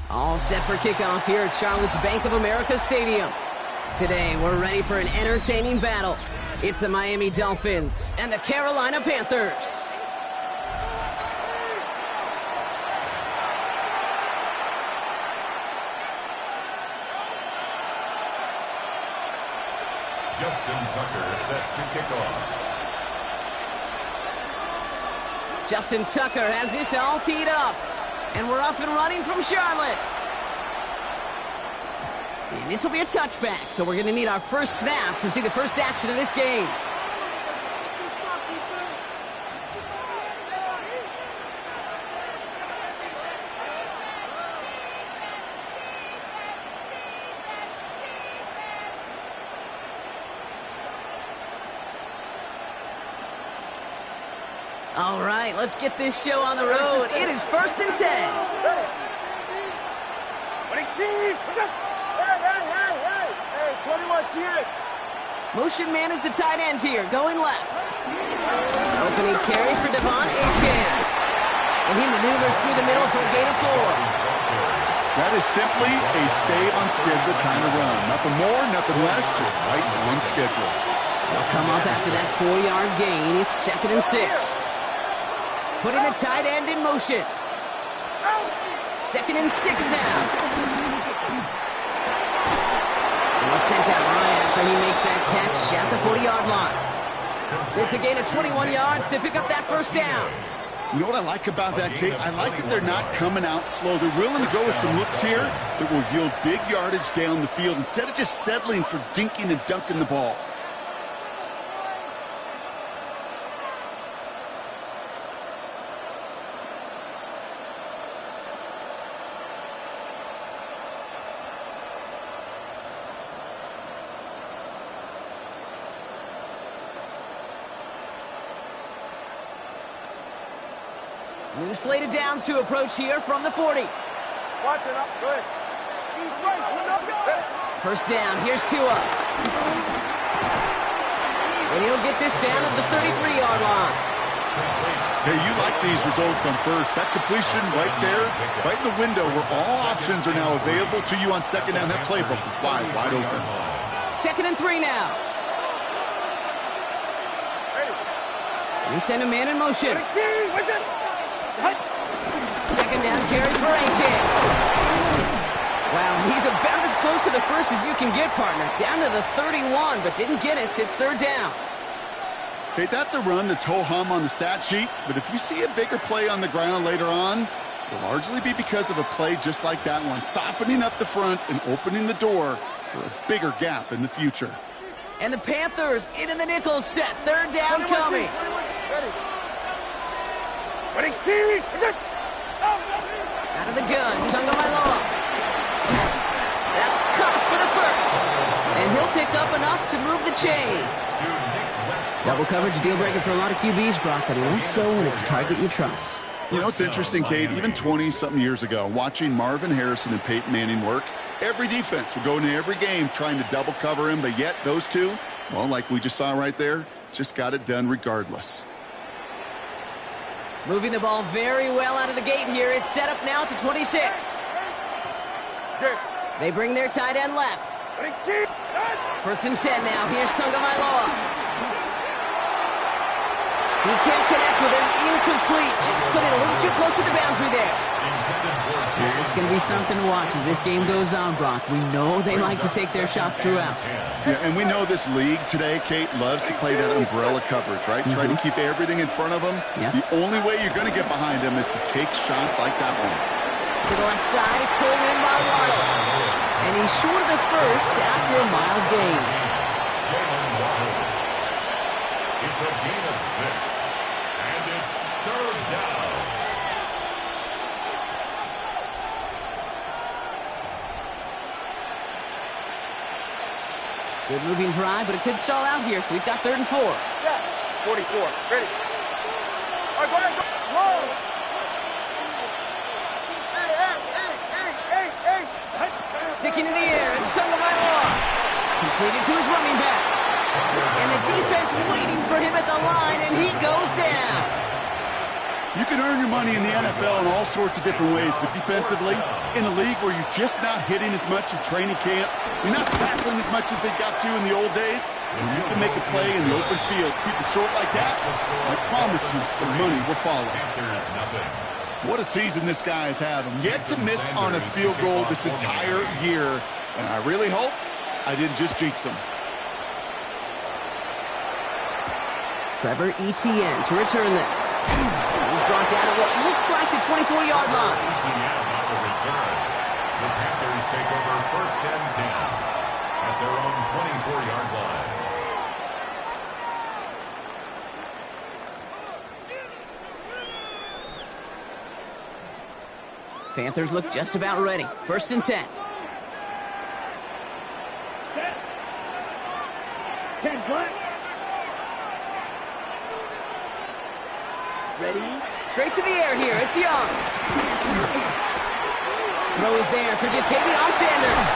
All set for kickoff here at Charlotte's Bank of America Stadium. Today, we're ready for an entertaining battle. It's the Miami Dolphins and the Carolina Panthers. Justin Tucker is set to kick off. Justin Tucker has this all teed up. And we're off and running from Charlotte. And this will be a touchback, so we're going to need our first snap to see the first action of this game. All right, let's get this show on the road. It is 1st and 10. Motion man is the tight end here, going left. Opening carry for Devon Achane. And he maneuvers through the middle for a gain of 4. That is simply a stay-on-schedule kind of run. Nothing more, nothing less, just right on schedule. They'll come up after that 4-yard gain. It's 2nd and 6. Putting the tight end in motion. 2nd and 6 now. And he's sent out right after he makes that catch at the 40-yard line. It's a gain of 21 yards to pick up that first down. You know what I like about that, Kate? I like that they're not coming out slow. They're willing to go with some looks here that will yield big yardage down the field instead of just settling for dinking and dunking the ball. New slate of downs to approach here from the 40. Watch it up, good. He's right, First down, here's Tua. And he'll get this down at the 33-yard line. Hey, you like these results on first. That completion right there, right in the window where all options are now available to you on second down. That playbook is wide open. 2nd and 3 now. And he sent a man in motion. Second down carry for Achane. Wow, he's about as close to the first as you can get, partner. Down to the 31, but didn't get it. It's 3rd down. Okay, that's a run that's ho-hum on the stat sheet, but if you see a bigger play on the ground later on, it'll largely be because of a play just like that one, softening up the front and opening the door for a bigger gap in the future. And the Panthers into the nickel set. 3rd down coming. Out of the gun, Tagovailoa. That's caught for the first. And he'll pick up enough to move the chains. Double coverage deal breaker for a lot of QBs, Brock, but less so when it's a target you trust. You know, it's interesting, Kate, even 20-something years ago, watching Marvin Harrison and Peyton Manning work, every defense would go into every game trying to double cover him, but yet those two, well, like we just saw right there, just got it done regardless. Moving the ball very well out of the gate here. It's set up now at the 26. They bring their tight end left. 1st and 10 now. Here's Tagovailoa. He can't connect with him. Incomplete. Just put it a little too close to the boundary there. It's going to be something to watch as this game goes on, Brock. We know they like to take their shots throughout. Yeah, and we know this league today, Kate, loves to play that umbrella coverage, right? Try to keep everything in front of them. Yeah. The only way you're going to get behind them is to take shots like that one. To the left side, it's pulled in by Waddle. And he's short of the first after a mild gain. It's a gain of 6. And it's 3rd down. Good moving drive, but it could stall out here. We've got 3rd and 4. Yeah, 44. Ready. All right, go ahead. Whoa. Hey. Sticking in the air, it's Tagovailoa. Completed to his running back. And the defense waiting for him at the line, and he goes down. You can earn your money in the NFL in all sorts of different ways, but defensively, in a league where you're just not hitting as much in training camp, you're not tackling as much as they got to in the old days, and you can make a play in the open field, keep it short like that, I promise you some money will follow. What a season this guy is having. Yet to miss on a field goal this entire year, and I really hope I didn't just jinx him. Trevor Etienne to return this. He's brought down at what looks like the 24-yard line. Etienne on the return. The Panthers take over 1st and 10 at their own 24-yard line. Panthers look just about ready. 1st and 10. Hands left. Ready? Straight to the air here. It's Young. Throw is there for Jatavion Sanders.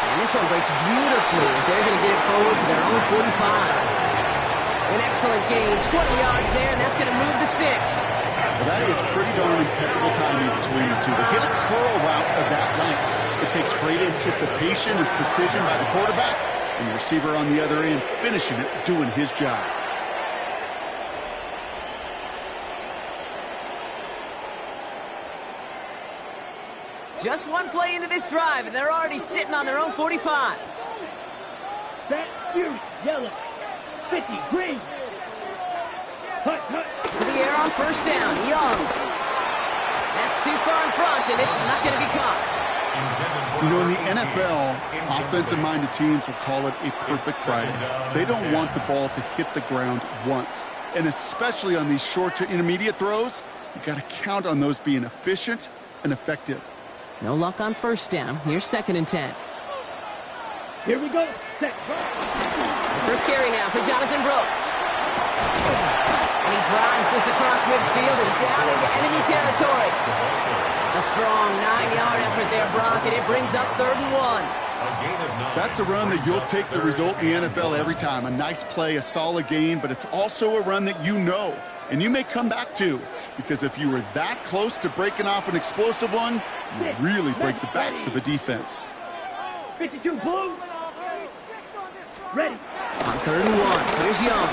And this one breaks beautifully as they're going to get it forward to their own 45. An excellent gain. 20 yards there, and that's going to move the sticks. Well, that is pretty darn impeccable timing between the two. To hit a curl route of that length, it takes great anticipation and precision by the quarterback, and the receiver on the other end finishing it, doing his job. Just one play into this drive, and they're already sitting on their own 45. Set, you, yellow, 50, green. Hut, hut. To the air on 1st down. Young. That's too far in front, and it's not going to be caught. You know, in the NFL, offensive-minded teams will call it a perfect Friday. They don't want the ball to hit the ground once. And especially on these short to intermediate throws, you got to count on those being efficient and effective. No luck on 1st down. Here's 2nd and 10. Here we go. Set. First carry now for Jonathan Brooks. And he drives this across midfield and down into enemy territory. A strong 9-yard effort there, Brock, and it brings up 3rd and 1. That's a run that you'll take the result in the NFL every time. A nice play, a solid gain, but it's also a run that you know, and you may come back to. Because if you were that close to breaking off an explosive one, you really break the backs of a defense. 52 blue. Ready. On 3rd and 1, here's Young.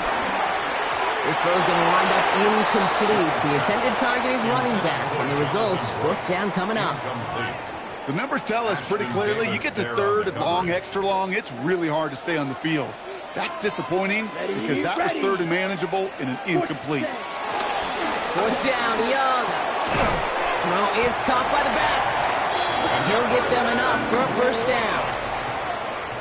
This throw's going to wind up incomplete. The intended target is running back, and the result's 4th down coming up. The numbers tell us pretty clearly, you get to 3rd and long, extra long, it's really hard to stay on the field. That's disappointing because that was 3rd and manageable and an incomplete. 4th down, Young. Throw is caught by the back. And he'll get them enough for a 1st down.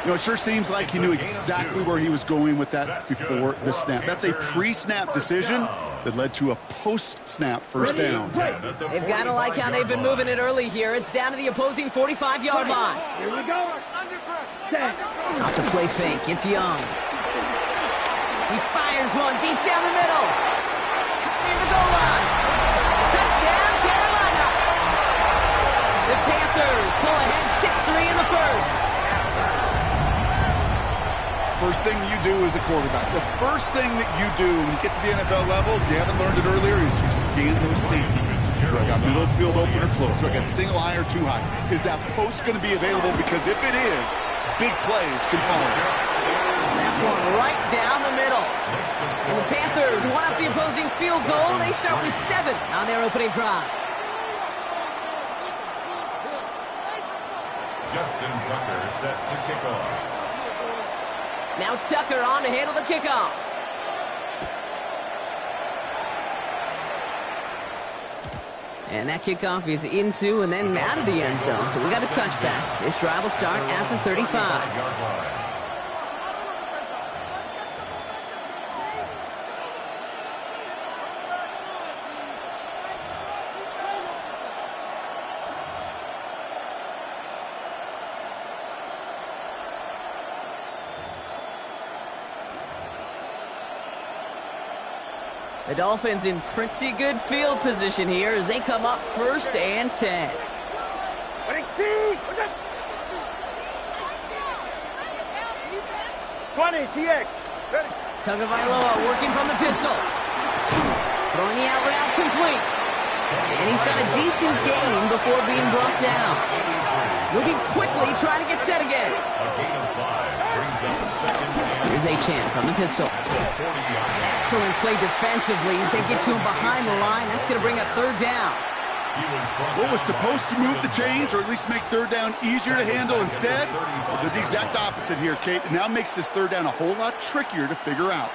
You know, it sure seems like he knew exactly where he was going with that before the snap. That's a pre-snap decision that led to a post-snap 1st down. They've got to like how they've been moving it early here. It's down to the opposing 45-yard line. Here we go. Set. Not the play fake. It's Young. He fires one deep down the middle. Near the goal line. Touchdown, Carolina. The Panthers pull ahead 6-3 in the 1st. First thing you do as a quarterback, the first thing that you do when you get to the NFL level, if you haven't learned it earlier, is you scan those safeties. Do I got middle field open or close? Do I got single high or too high? Is that post going to be available? Because if it is, big plays can follow. That one right down the middle. And the Panthers one up the opposing field goal. They start with 7 on their opening drive. Justin Tucker set to kick off. Now Tucker on to handle the kickoff. And that kickoff is into and then out of the end zone. So we got a touchback. This drive will start at the 35. The Dolphins in pretty good field position here as they come up 1st and 10. 20, TX. Ready. Tagovailoa working from the pistol. Throwing the out route complete. And he's got a decent gain before being brought down. Moving quickly, trying to get set again. A gain of 5 brings up second and Here's Achan from the pistol. 40-yard line. Excellent play defensively as they get to him behind the line. That's going to bring up third down. He was brought What was down supposed to move the chains, or at least make third down easier to handle instead? Well, did the exact opposite here, Kate. It now makes this third down a whole lot trickier to figure out.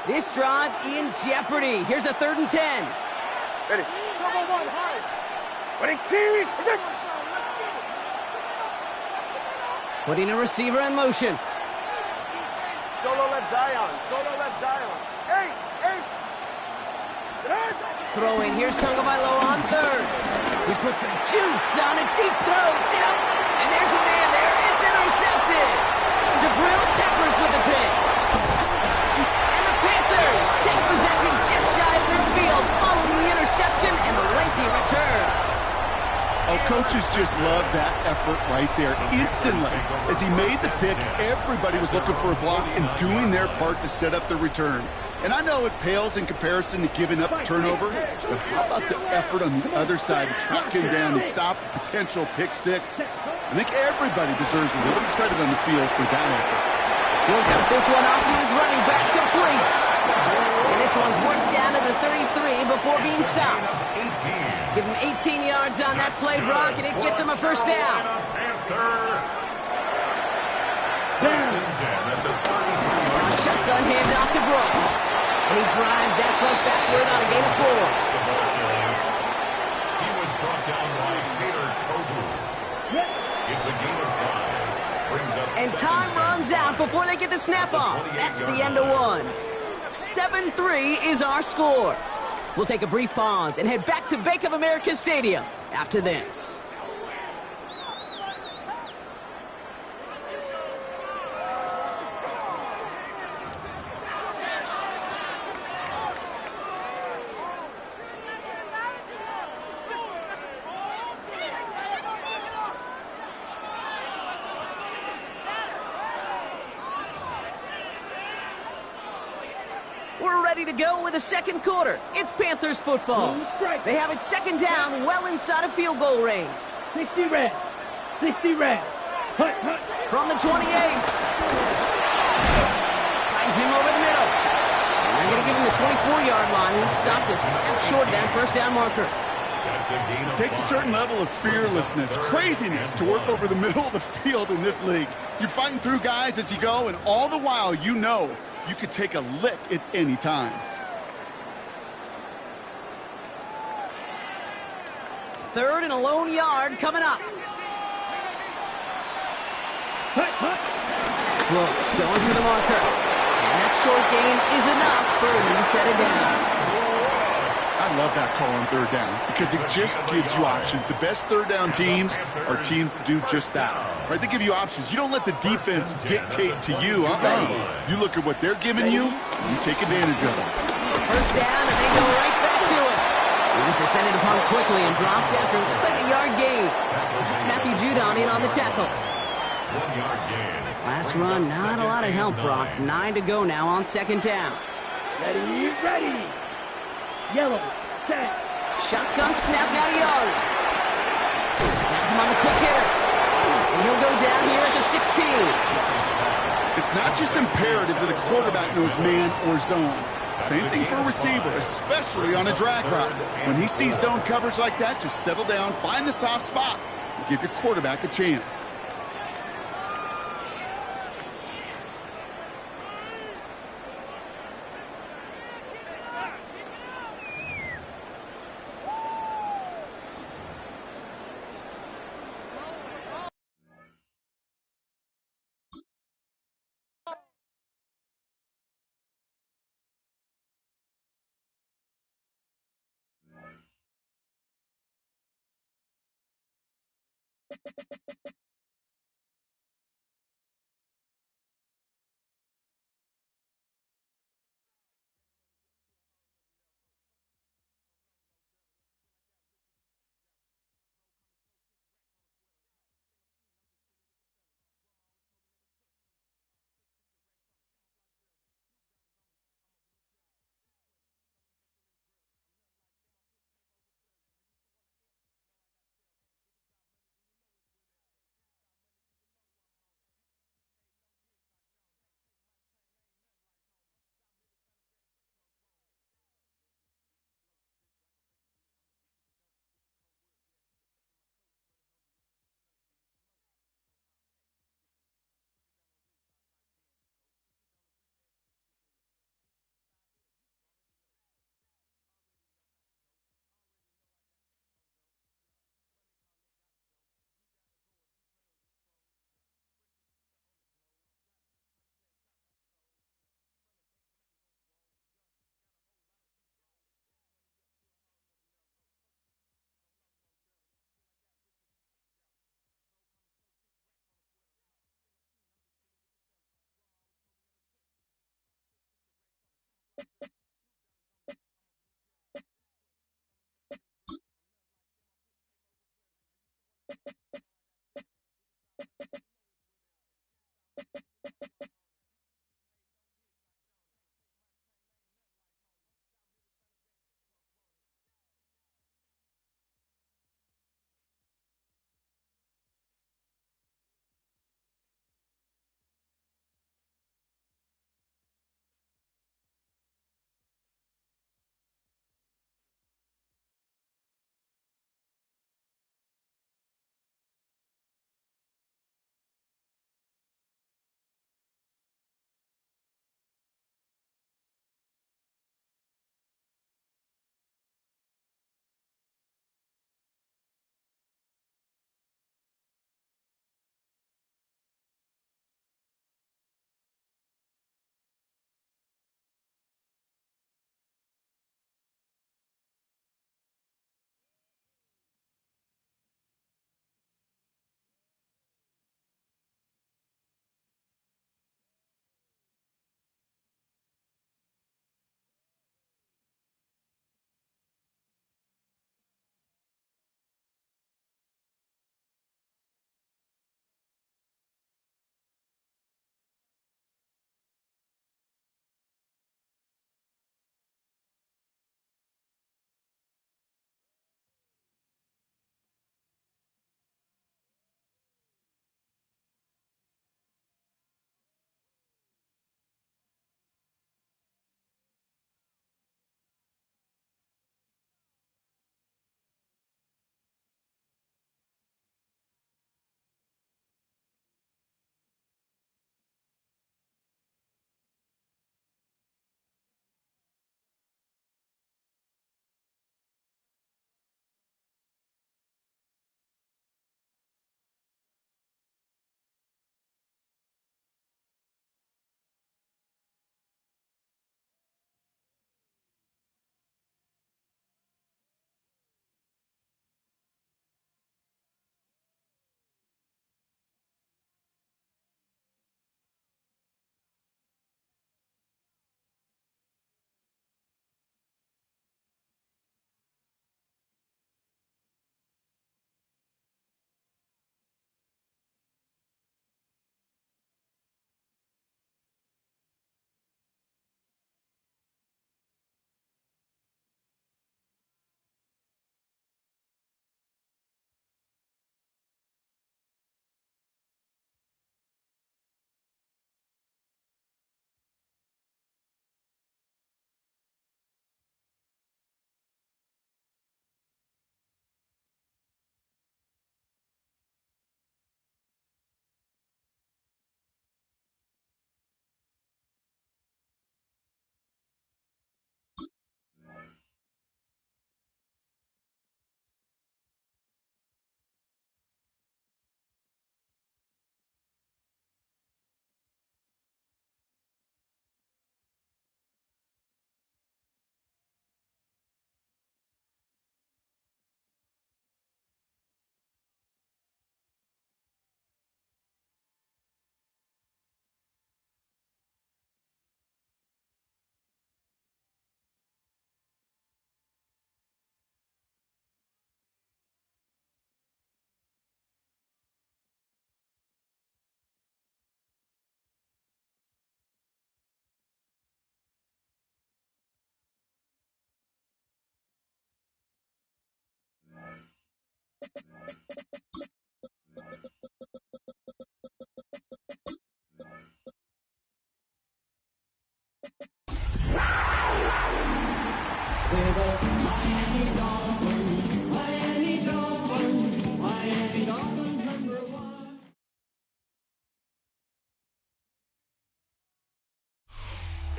This drive in jeopardy. Here's a 3rd and 10. Ready. Double one, high. Ready, team. Putting a receiver in motion. Solo left Zion. Solo left Zion. Hey. Throwing. Here's Tagovailoa on 3rd. He puts some juice on a deep throw. Down. And there's a man there. It's intercepted. Jabril Peppers with the pick. And the Panthers take possession just shy of midfield following the interception and the lengthy return. Oh, coaches just love that effort right there. Instantly, as he made the pick, everybody was looking for a block and doing their part to set up the return. And I know it pales in comparison to giving up the turnover, but how about the effort on the other side to track him down and stop a potential pick six? I think everybody deserves a little credit on the field for that effort. He'll dump this one off to his running back, complete. And this one's worked down to the 33 before being stopped. 18. Give him 18 yards on that play, Brock, and it gets him a first down. Panther. First and 10 at the 33-yard A shotgun handoff to Brooks. And he drives that play backward on a gain of 4. He was brought down by Taylor Kobu. It's a gain of 5. Brings up And time runs out before they get the snap off. That's the end of one. 7-3 is our score. We'll take a brief pause and head back to Bank of America Stadium after this. We're ready to go with the second quarter. It's Panthers football. They have it second down, well inside of field goal range. 60 red. 60 red. Hut, hut. From the 28. Finds him over the middle. And they're going to give him the 24-yard line. He stopped a step short of that first down marker. It takes a certain level of fearlessness, craziness to work over the middle of the field in this league. You're fighting through guys as you go, and all the while you know you could take a lick at any time. Third and a lone yard coming up. Hut, hut. Brooks going for the marker. And that short gain is enough for a new set of downs. I love that call on third down because it just gives you options. The best third down teams are teams that do just that. Right? They give you options. You don't let the defense dictate to you. You look at what they're giving you, you take advantage of it. First down, and they go right back to it. He was descended upon quickly and dropped after it looks like a yard gain. That's Matthew Judon in on the tackle. 1 yard gain. Last run, not a lot of help, Brock. 9 to go now on second down. Ready, ready. Yellow, set. Shotgun snap, now to Yard. That's him on the quick hitter. And he'll go down here at the 16. It's not just imperative that a quarterback knows man or zone. Same thing for a receiver, especially on a drag route. When he sees zone coverage like that, just settle down, find the soft spot, and give your quarterback a chance.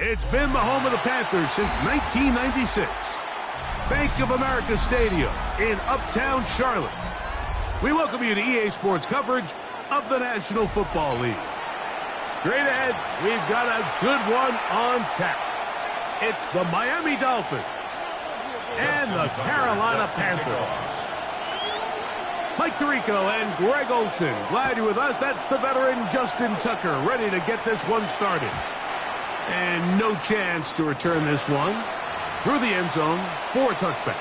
It's been the home of the Panthers since 1996. Bank of America Stadium in Uptown Charlotte. We welcome you to EA Sports coverage of the National Football League. Straight ahead, we've got a good one on tap. It's the Miami Dolphins and the Carolina Panthers. Mike Tirico and Greg Olson, glad you're with us. That's the veteran Justin Tucker, ready to get this one started. And no chance to return this one through the end zone for a touchback.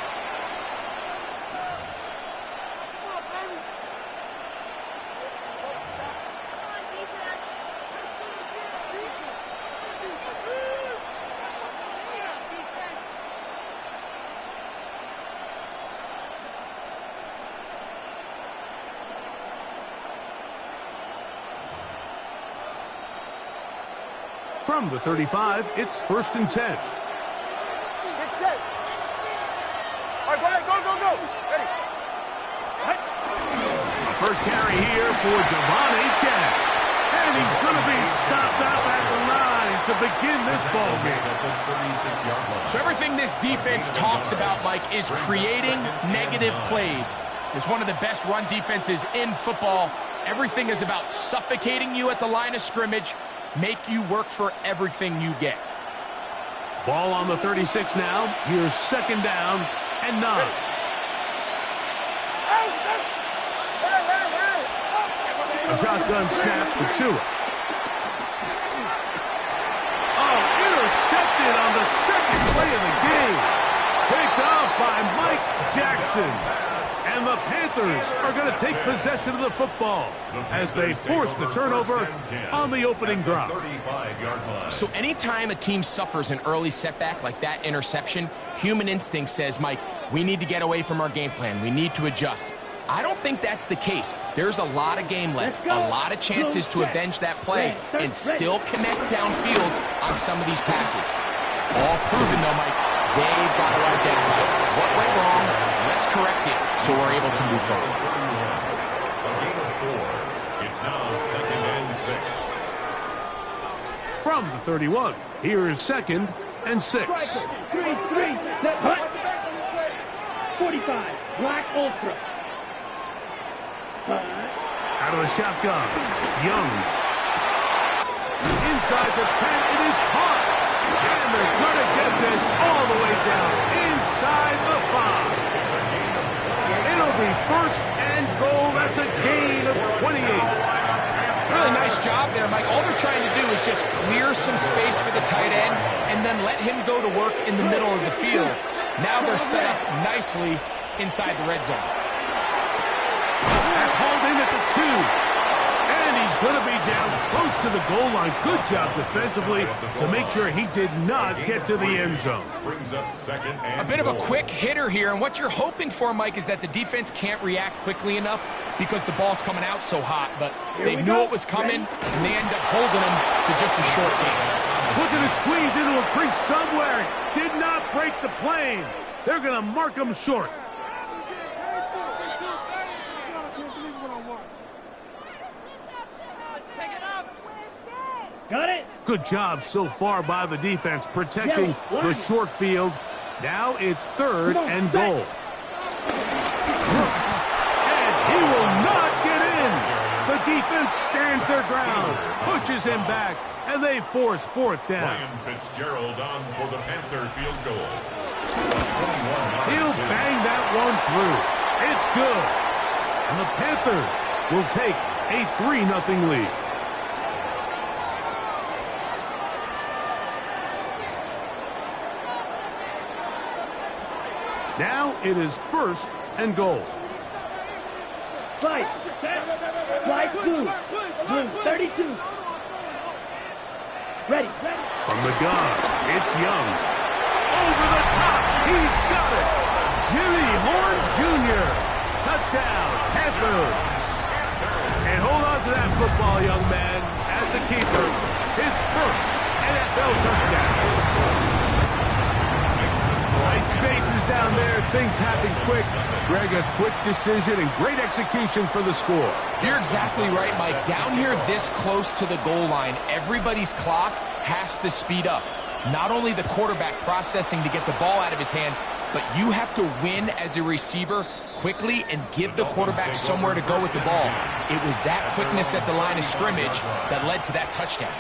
From the 35, it's 1st and 10. Get set. All right, Brian, go. Ready. First carry here for Devon Achane. And he's going to be stopped up at the line to begin this ball game. So everything this defense talks about, Mike, is creating negative plays. It's one of the best run defenses in football. Everything is about suffocating you at the line of scrimmage, make you work for everything you get. Ball on the 36 now. Here's 2nd down and 9. A shotgun snap for Tua. Oh, intercepted on the 2nd play of the game. Picked off by Mike Jackson. And the Panthers are going to take possession of the football as they force the turnover on the opening drive. So anytime a team suffers an early setback like that interception, human instinct says, Mike, we need to get away from our game plan. We need to adjust. I don't think that's the case. There's a lot of game left, a lot of chances to avenge that play and still connect downfield on some of these passes. All proven, though, Mike, they've got to identify what went wrong, let's correct it so we're able to move forward. A gain of 4. It's now 2nd and 6. From the 31, here is 2nd and 6. 3, set, hut. 45, Black Ultra. Out of the shotgun, Young. Inside the 10, it is caught. And they're going to get this all the way down inside the 5. It'll be 1st and goal. That's a gain of 28. Really nice job there, Mike. All they're trying to do is just clear some space for the tight end and then let him go to work in the middle of the field. Now they're set up nicely inside the red zone. That's hauled in at the 2. And he's going to be down close to the goal line. Good job defensively to make sure he did not get to the end zone. Brings up 2nd and A bit of a goal. quick hitter here, and what you're hoping for, Mike, is that the defense can't react quickly enough because the ball's coming out so hot, but they knew it was coming, and they end up holding him to just a short game. Looking to squeeze into a crease somewhere. Did not break the plane. They're going to mark him short. Got it? Good job so far by the defense protecting the short field. Now it's 3rd and goal. Brooks, and he will not get in. The defense stands their ground, pushes him back, and they force 4th down. Ryan Fitzgerald on for the Panther field goal. He'll bang that one through. It's good. And the Panthers will take a 3-0 lead. Now it is 1st and goal. Slide, set, slide, blue, 32. Ready. From the gun, it's Young. Over the top, he's got it. Jimmy Horn Jr. Touchdown, Panthers. And hold on to that football, young man. As a keeper, his 1st NFL touchdown. Tight spaces down there. Things happen quick. Greg, a quick decision and great execution for the score. You're exactly right, Mike. Down here this close to the goal line, everybody's clock has to speed up. Not only the quarterback processing to get the ball out of his hand, but you have to win as a receiver quickly and give the quarterback somewhere to go with the ball. It was that quickness at the line of scrimmage that led to that touchdown.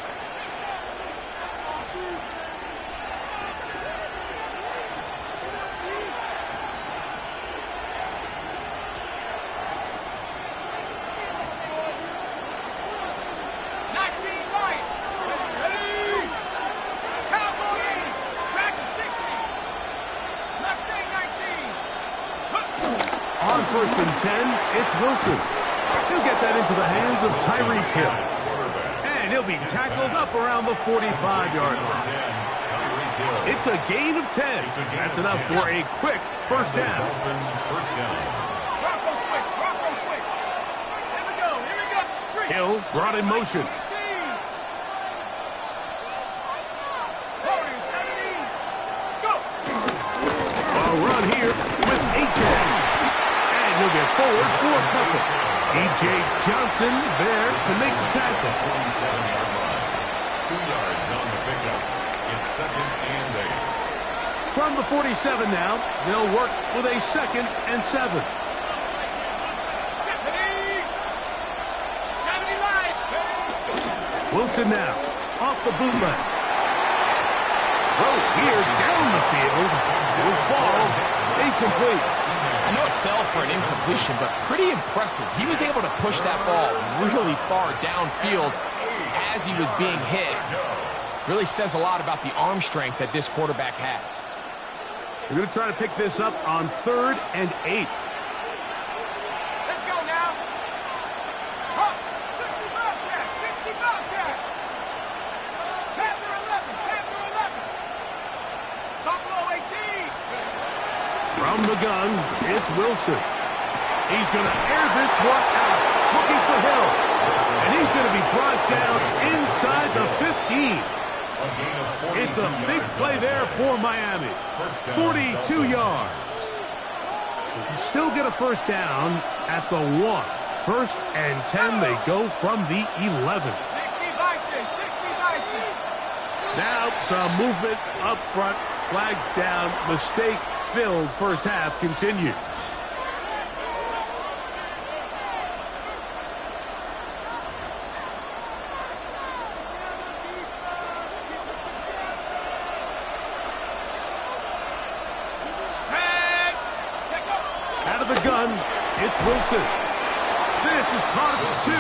It's Wilson. He'll get that into the hands of Tyreek Hill. And he'll be tackled up around the 45-yard line. It's a gain of 10. That's enough for a quick first down. Bronco switch. Bronco switch. Here we go. Here we go. Street. Hill brought in motion. Loading 17. Let's go. A run here with A.J. And he'll get forward for a couple. E.J. Johnson there to make the tackle. 47-yard line. 2 yards on the pickup. It's 2nd and 8. From the 47 now, they'll work with a 2nd and 7. 70 live. Wilson now, off the bootleg. Throw here down the field. Will fall incomplete. I know it fell for an incompletion, but pretty impressive. He was able to push that ball really far downfield as he was being hit. Really says a lot about the arm strength that this quarterback has. We're going to try to pick this up on 3rd and 8. Let's go now. Hawks, 60 Bobcat, 60 Bobcat. Panther 11, Panther 11. Buffalo 18. From the gun, it's Wilson. He's going to air this one out, looking for Hill. And he's going to be brought down inside the 15. It's a big play there for Miami. 42 yards. They can still get a first down at the 1. 1st and 10, they go from the 11. 60 Bison, 60 Bison. Now some movement up front. Flags down. Mistake-filled first half continues. It's Wilson. This is caught at 2.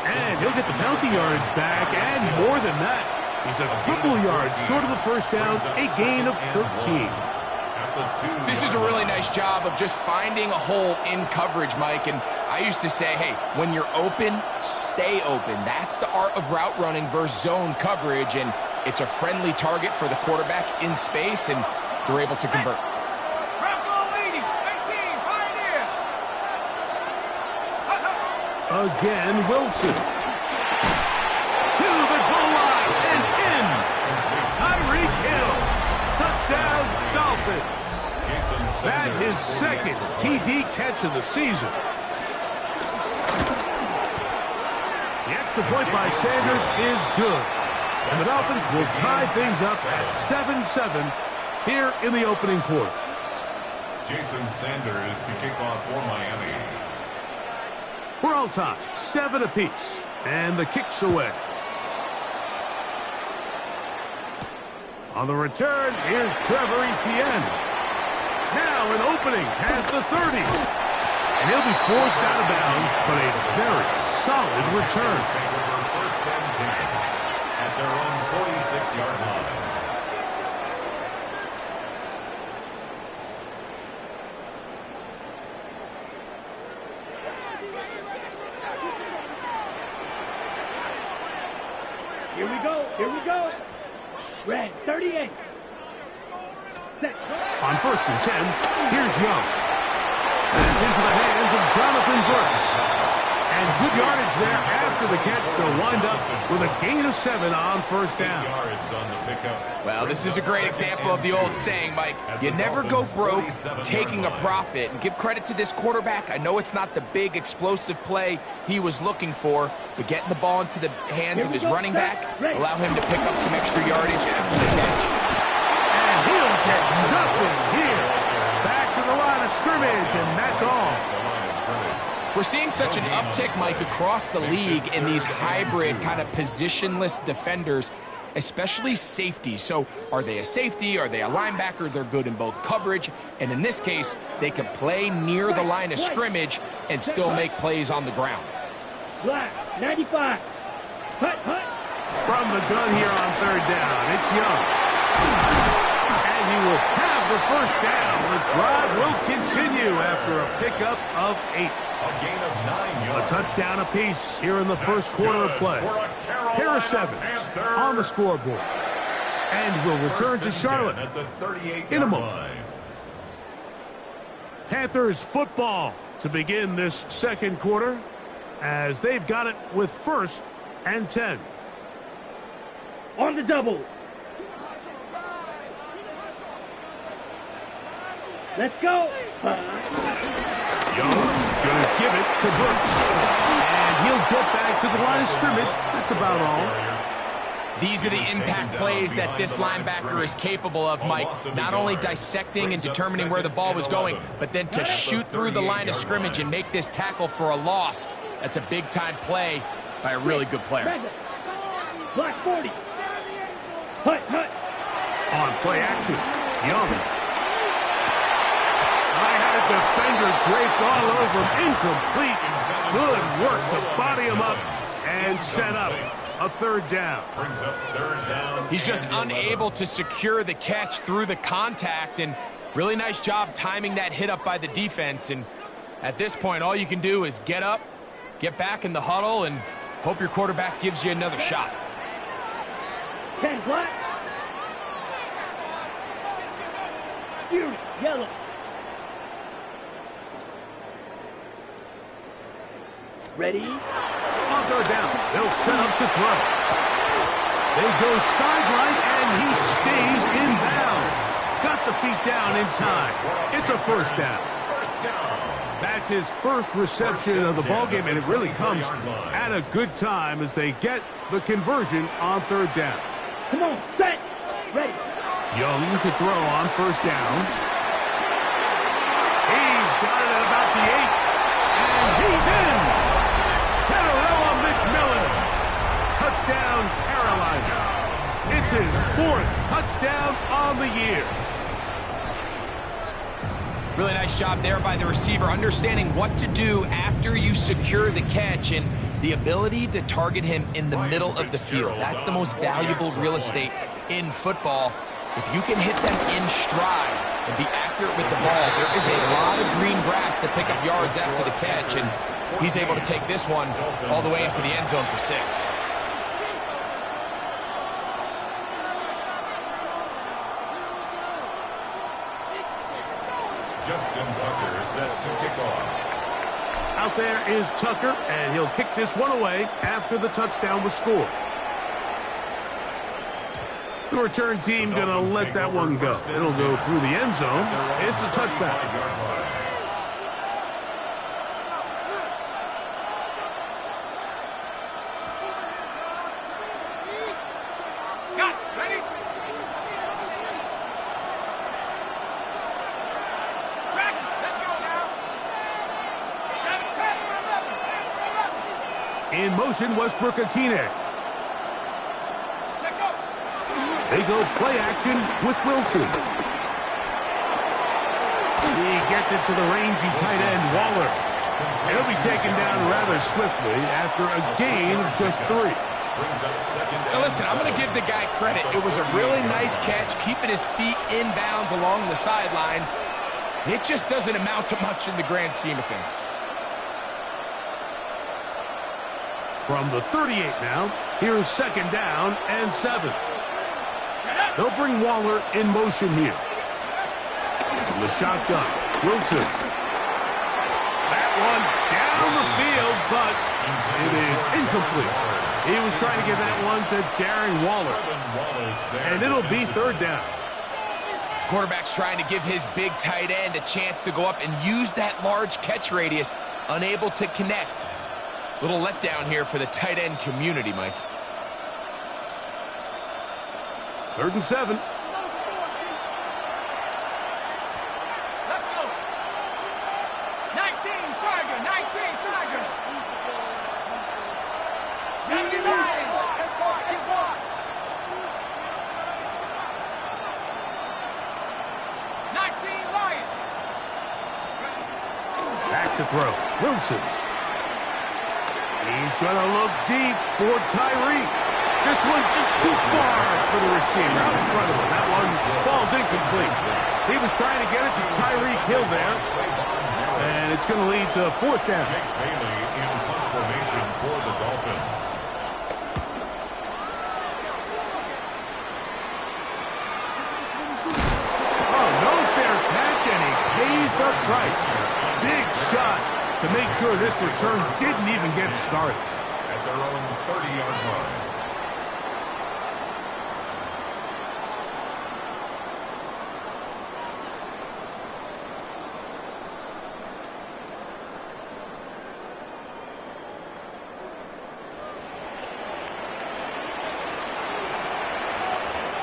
And he'll get the bounty yardage back, and more than that. He's a couple yards short of the first down, a gain of 13. This is a really nice job of just finding a hole in coverage, Mike. And I used to say, hey, when you're open, stay open. That's the art of route running versus zone coverage, and it's a friendly target for the quarterback in space, and they're able to convert. Again, Wilson. To the goal line and in. Tyreek Hill. Touchdown, Dolphins. That is 2nd TD catch of the season. The extra point by Sanders is good. And the Dolphins will tie things up at 7-7 here in the opening quarter. Jason Sanders to kick off for Miami. We're all tied, 7 apiece, and the kick's away. On the return, here's Trevor Etienne. Now an opening past the 30. And he'll be forced out of bounds, but a very solid return. First and 10 at their own 46-yard line. Here we go. Here we go. Red 38. Set. On 1st and 10, here's Young. And into the hands of Jonathan Brooks. And good yardage there after the catch. They'll wind up with a gain of 7 on first down. Yards on the pickup. Well, this is a great example of the old saying, Mike. You never go broke taking a profit. And give credit to this quarterback. I know it's not the big explosive play he was looking for, but getting the ball into the hands of his running back, allow him to pick up some extra yardage after the catch. And he'll get nothing here. Back to the line of scrimmage, and that's all. We're seeing such an uptick, Mike, across the league in these hybrid kind of positionless defenders, especially safety. So are they a safety? Are they a linebacker? They're good in both coverage. And in this case, they can play near the line of scrimmage and still make plays on the ground. Black 95. Hut, hut. From the gun here on 3rd down, it's Young. And And he will have the first down. The drive will continue after a pickup of 8. A gain of 9 yards. A touchdown apiece here in the first quarter of play. Pair of 7s on the scoreboard. And will return to Charlotte at the 38 in a moment. line. Panthers football to begin this second quarter as they've got it with 1st and 10. On the double. Let's go. Young going to give it to Brooks. And he'll get back to the line of scrimmage. That's about all. These are the impact plays that this linebacker is capable of, Mike. Not only dissecting and determining where the ball was going, but then to shoot through the line of scrimmage and make this tackle for a loss. That's a big-time play by a really good player. Block 40. Hut, hut. On play action, Young. I had a defender draped all over him. Incomplete. Good work to body him up and set up a 3rd down. Brings up 3rd down. He's just unable to secure the catch through the contact, and really nice job timing that hit up by the defense. And at this point, all you can do is get up, get back in the huddle, and hope your quarterback gives you another shot. 10 black. Beauty, yellow. Ready? On 3rd down, they'll set up to throw. They go sideline, and he stays in bounds. Got the feet down in time. It's a 1st down. That's his first reception of the ballgame, and it really comes at a good time as they get the conversion on 3rd down. Come on, set. Ready. Young to throw on 1st down. He's got it at about the 8, and he's in. Touchdown, Carolina. It's his 4th touchdown on the year. Really nice job there by the receiver, understanding what to do after you secure the catch and the ability to target him in the middle of the field. That's the most valuable real estate in football. If you can hit them in stride and be accurate with the ball, there is a lot of green grass to pick up yards after the catch, and he's able to take this one all the way into the end zone for 6. Justin Tucker set to kick off. Out there is Tucker, and he'll kick this one away after the touchdown was scored. The return team going to let that one go. It'll go through the end zone. It's a touchback. In motion, Westbrook-Akine. They go play action with Wilson. He gets it to the rangy tight end, Waller. He'll be taken down rather swiftly after a gain of just 3. Now listen, I'm going to give the guy credit. It was a really nice catch, keeping his feet in bounds along the sidelines. It just doesn't amount to much in the grand scheme of things. From the 38 now, here's 2nd down and 7. They'll bring Waller in motion here. From the shotgun, Wilson. That one down the field, but it is incomplete. He was trying to get that one to Darren Waller. And it'll be 3rd down. Quarterback's trying to give his big tight end a chance to go up and use that large catch radius, unable to connect. Little letdown here for the tight end community, Mike. 3rd and 7. Let's go. 19 Tiger, 19 Tiger. 79. Back to throw. Wilson. He's going to look deep for Tyree. This one just too far for the receiver out in front of him. That one falls incomplete. He was trying to get it to Tyreek Hill there. And it's going to lead to 4th down. Jake Bailey in punt formation for the Dolphins. Oh, no fair catch, and he pays the price. Big shot to make sure this return didn't even get started. At their own 30-yard line.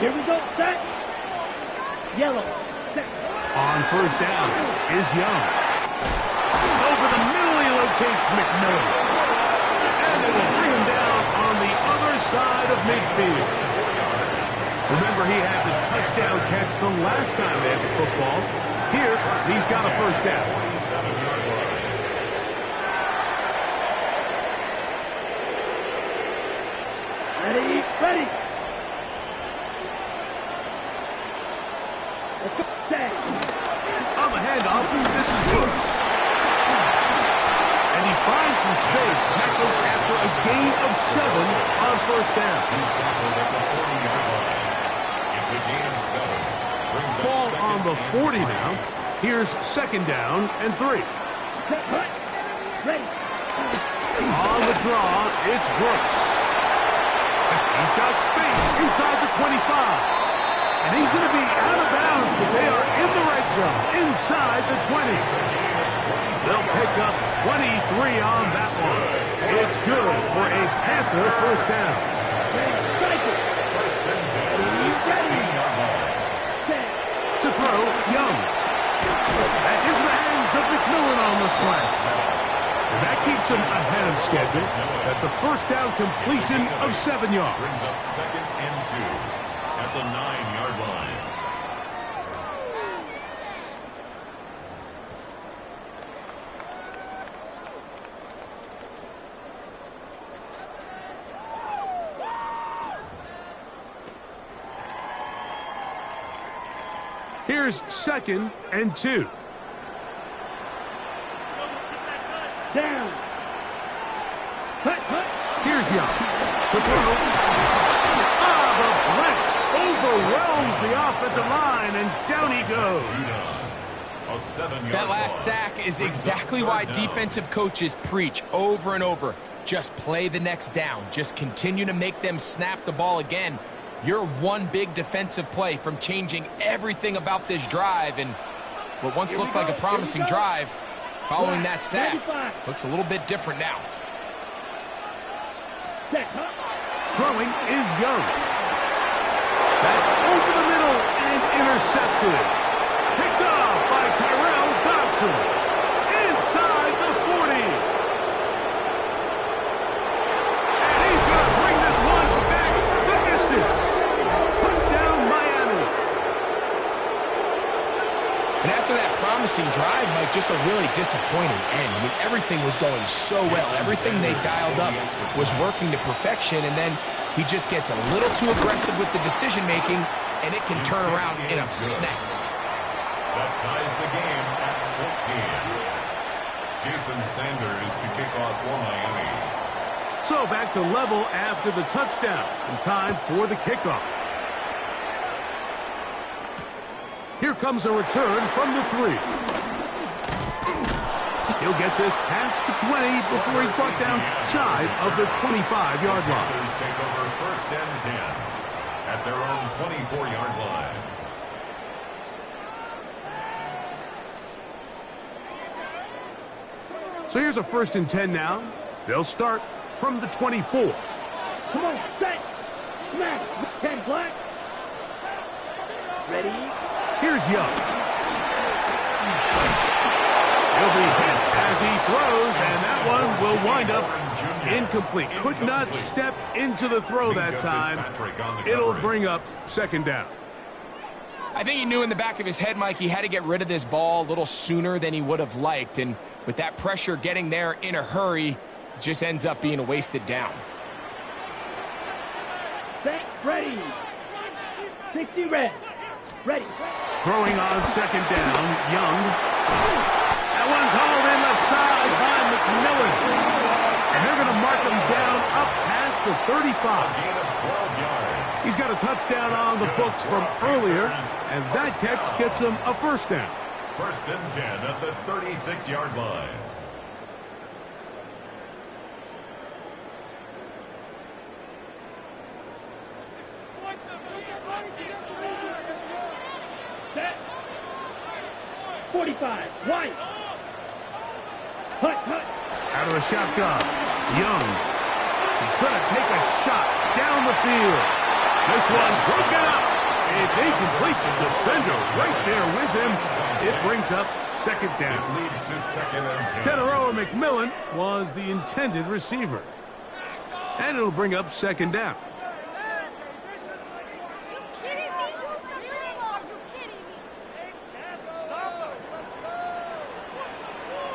Here we go, set. Yellow, set. On 1st down is Young. Over the middle he locates McMillan. And they will bring him down on the other side of midfield. Remember, he had the touchdown catch the last time they had the football. Here, he's got a 1st down. 27-yard line. Ready, ready. Set. On the handoff, this is Brooks. And he finds some space, tackled after a gain of 7 on 1st down. He's tackled at the 40-yard line. It's a gain of 7. Brings up Ball second on the and 40 3. now. Here's 2nd down and 3. Set, cut. Ready. On the draw, it's Brooks. He's got space inside the 25. And he's going to be out of bounds, but they are in the red zone, inside the 20. They'll pick up 23 on that one. It's good for a Panther 1st down. First and 10. 16-yard line. To throw, Young. That's into the hands of McMillan on the slant. And that keeps him ahead of schedule. That's a 1st down completion of 7 yards. Brings up 2nd and 2 at the 9-yard line. Here's 2nd and 2. Down. Cut, cut. Here's Young. To throw. The blitz overwhelms the offensive line, and down he goes. A 7-yard That last loss. sack is Brings up exactly why 3rd down. defensive coaches preach over and over. Just play the next down. Just continue to make them snap the ball again. You're one big defensive play from changing everything about this drive, and what once looked like a promising drive, following that sack, looks a little bit different now. Set, cut. Throwing is Young. That's over the middle and intercepted. Picked off by Tyrell Dodson. Inside the 40. And he's going to bring this one back the distance. Touchdown, Miami. And after that promising drive, Mike, just a really disappointing end. I mean, everything was going so well. Everything they dialed up was working to perfection, and then he just gets a little too aggressive with the decision-making, and it can turn around in a snap. That ties the game at 14. Jason Sanders to kick off for Miami. So back to level after the touchdown, and time for the kickoff. Here comes a return from the 3. He'll get this past the 20 before he's brought down shy of the 25-yard line. Panthers take over 1st and 10 at their own 24-yard line. So here's a 1st and 10 now. They'll start from the 24. Come on, set. Smash. 10 black. Ready. Here's Young. He'll be hit as he throws, and that one will wind up incomplete. Could not step into the throw that time. It'll bring up 2nd down. I think he knew in the back of his head, Mike, he had to get rid of this ball a little sooner than he would have liked. And with that pressure getting there in a hurry, it just ends up being a wasted down. Set, ready. 60 red. Ready. Throwing on second down, Young. That one's hauled in left side by McMillan. And they're going to mark him down up past the 35. Gain of 12 yards. He's got a touchdown on the books from earlier, and that catch gets him a first down. First and 10 at the 36-yard line. Set. 45. White. Hut, hut. Out of the shotgun, Young. He's going to take a shot down the field. This one broken up. It's incomplete. The defender right there with him. It brings up second down. It leads to second and 10. Teteroa McMillan was the intended receiver. And it'll bring up second down.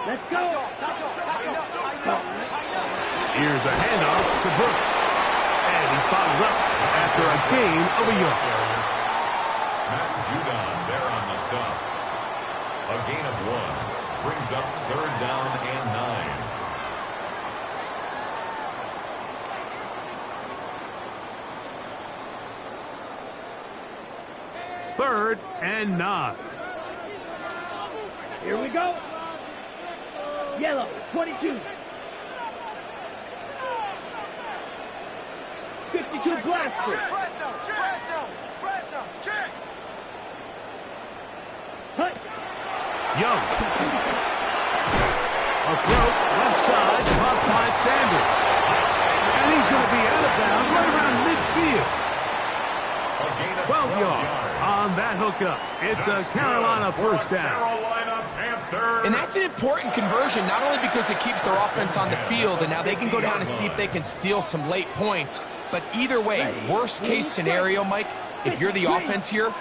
Let's go. Here's a handoff to Brooks. And he's followed up after a gain of a yard. Matt Judon there on the stop. A gain of 1 brings up third down and 9. Third and 9. Here we go. Yellow, 22. 52 blaster. Hut. Young. A throw, left side, caught by Sanders. And he's going to be out of bounds right around midfield. A gain of 12 yards on that hookup. It's a Carolina first down. Carolina Panthers. And that's an important conversion, not only because it keeps their offense on the field, and now they can go down and see if they can steal some late points. But either way, worst case scenario, Mike, if you're the offense here,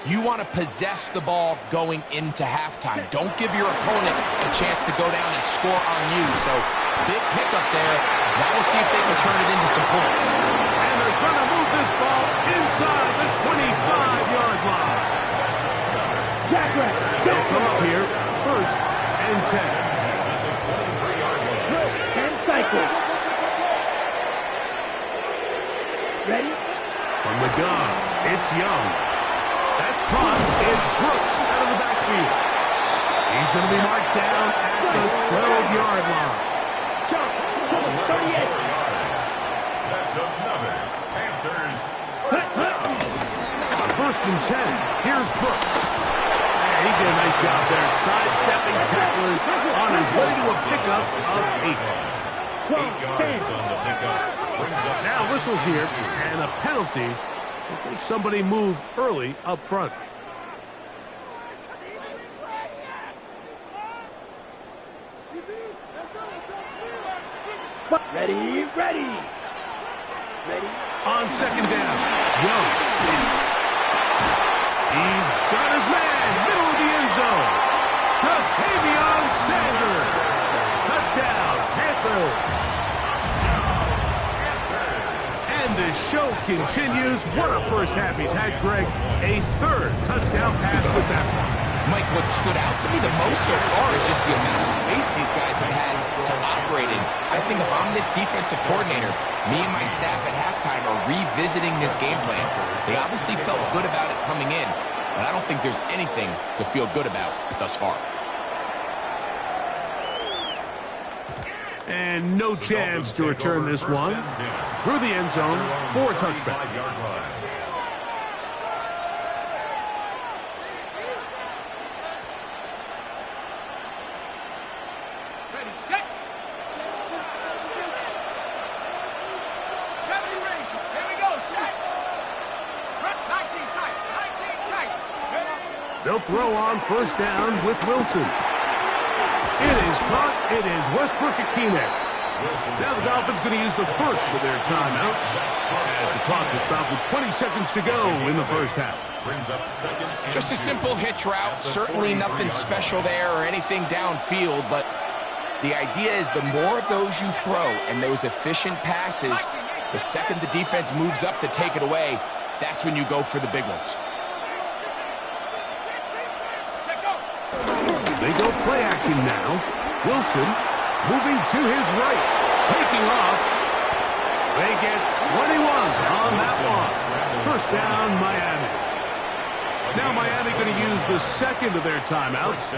you want to possess the ball going into halftime. Don't give your opponent a chance to go down and score on you. So, big pickup there. Now we'll see if they can turn it into some points. And they're going to move this ball inside the 25-yard line. Jackrack. They'll come up here, first and 10. And cycle. Ready? From the gun, it's Young. That's caught. It's Brooks out of the backfield. He's going to be marked down at the 12-yard line. Jump. 38. That's another Panthers first Hut, down. On first and 10, here's Brooks. And he did a nice job there, sidestepping tacklers on his way to a pickup of 8. 8 yards on the pickup. Brings up Now whistles here, and a penalty. I think somebody moved early up front. Ready, ready. Ready. On second down, Young. He's got his man, middle of the end zone. Tavion Sanders. Touchdown, Panthers. And the show continues. What a first half he's had, Greg. A third touchdown pass with that one. Mike, what stood out to me the most so far is just the amount of space these guys have had to operate in. I think if I'm this defensive coordinator, me and my staff at halftime are revisiting this game plan. They obviously felt good about it coming in, but I don't think there's anything to feel good about thus far. And no chance to return this one. Through the end zone for a touchback. Ready, set. 70 range. Here we go, set. 19 tight, 19 tight. They'll throw on first down with Wilson. It is caught. It is Westbrook-Akine. Now the Dolphins going to use the first of their timeouts as the clock will stop with 20 seconds to go in the first half. Just a simple hitch route. Certainly nothing special there or anything downfield, but the idea is the more of those you throw and those efficient passes, The second the defense moves up to take it away, that's when you go for the big ones. They go play action now. Wilson moving to his right, taking off. They get 21 on that one. First down, Miami. Now Miami going to use the second of their timeouts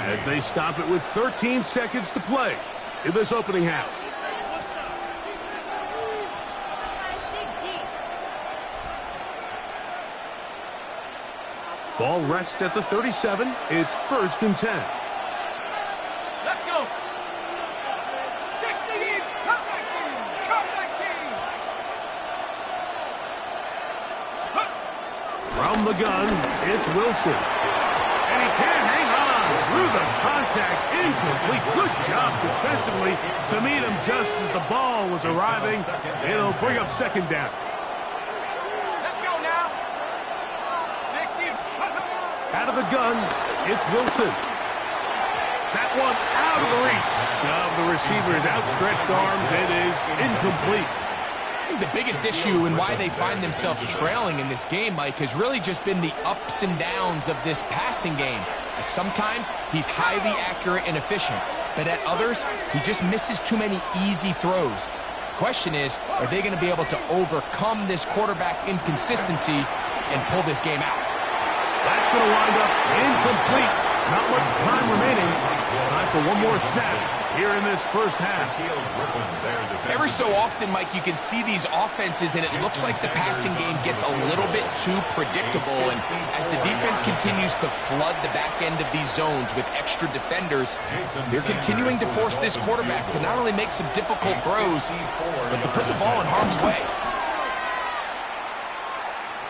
as they stop it with 13 seconds to play in this opening half. Ball rests at the 37. It's 1st and 10. Let's go. 16, come 19, come 19. From the gun, it's Wilson. And he can't hang on through the contact. Incomplete. Good job defensively to meet him just as the ball was arriving. It'll bring up 2nd down. Let's go now. 60. Out of the gun, it's Wilson. That one out of the reach of the receiver's outstretched arms. It is incomplete. I think the biggest issue and why they find themselves trailing in this game, Mike, has really just been the ups and downs of this passing game. At sometimes, he's highly accurate and efficient, but at others, he just misses too many easy throws. Question is, are they going to be able to overcome this quarterback inconsistency and pull this game out? That's going to wind up incomplete. Not much time remaining. Time for one more snap here in this first half. Every so often, Mike, you can see these offenses, and it looks like the passing game gets a little bit too predictable. And as the defense continues to flood the back end of these zones with extra defenders, they're continuing to force this quarterback to not only make some difficult throws, but to put the ball in harm's way.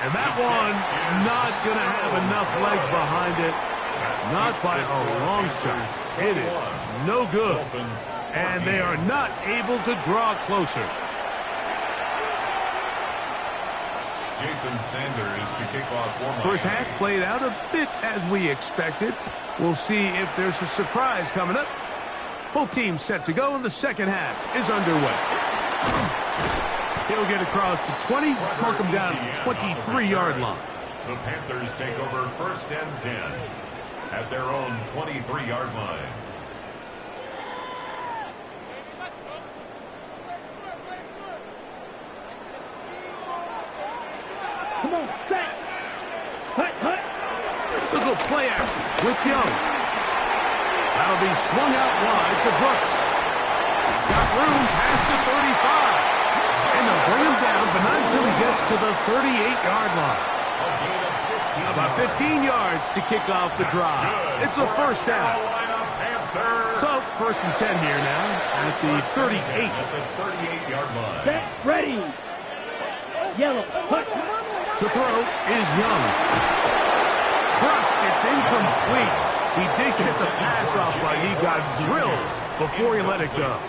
And that one not going to have enough leg behind it. Not by a long shot. It is no good. And they are not able to draw closer. Jason Sanders to kick off for Miami. First half played out a bit as we expected. We'll see if there's a surprise coming up. Both teams set to go, and the second half is underway. He'll get across the 20, mark him down at the 23-yard line. The Panthers take over 1st and 10 at their own 23-yard line. Come on, set. Hut, hut. Little play action with Young. That'll be swung out wide to Brooks. Got room past the 35. And they'll bring him down, but not until he gets to the 38-yard line. About 15 yards to kick off the drive. It's a first down. So, 1st and 10 here now at the 38. Yard line. Set, ready. Yellow, hut. To throw is Young. Crushed, it's incomplete. He did get the pass off, but he got drilled before he let it go.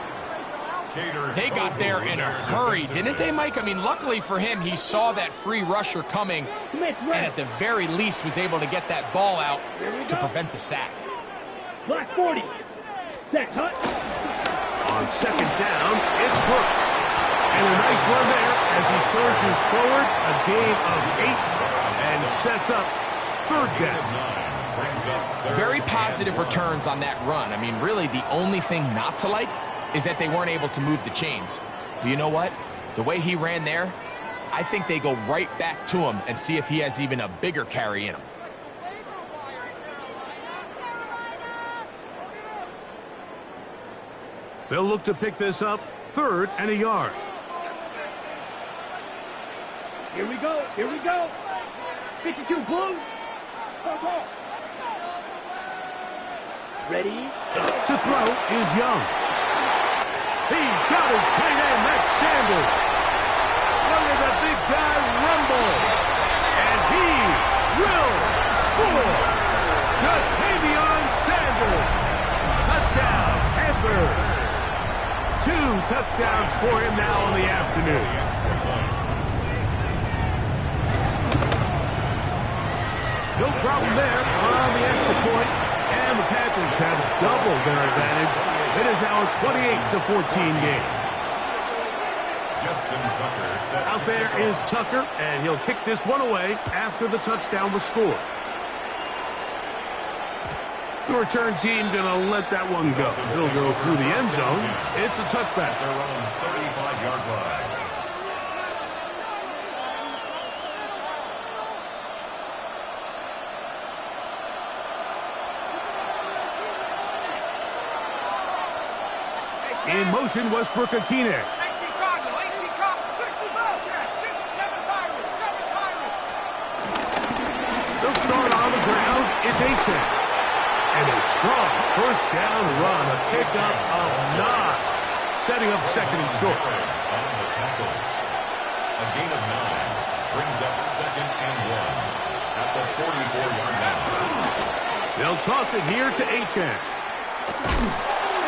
They got there in a hurry, didn't they, Mike? I mean, luckily for him, he saw that free rusher coming, and at the very least was able to get that ball out to prevent the sack. Black 40. Set, hut. On 2nd down, it's Brooks. And a nice run there as he surges forward, a gain of 8, and sets up 3rd down. Very positive returns on that run. I mean, really, the only thing not to like is that they weren't able to move the chains. But you know what? The way he ran there, I think they go right back to him and see if he has even a bigger carry in him. They'll look to pick this up 3rd and a yard. Here we go, here we go. 52 blue. Go, go. Ready. To throw is Young. He's got his tight end, that's Sanders. Look at the big guy rumble. And he will score. Ja'Tavion Sanders. Touchdown, Panthers. 2 touchdowns for him now in the afternoon. No problem there on the extra point. And the Panthers have doubled their advantage. It is now a 28-14 game. Just Out there is Tucker, and he'll kick this one away after the touchdown was scored. The return team going to let that one go. It'll go through the end zone. It's a touchback. Their own 35-yard line. In motion, Westbrook-Akine. 18 Cardinal, 18 Cardinal, 60 Bobcats, 7 Pirates, 7 Pirates. They'll start on the ground. It's Achan. And a strong first down run, a pickup of 9, setting up second and short. On the tackle. A gain of 9 brings up second and 1 at the 44-yard line. They'll toss it here to Achan.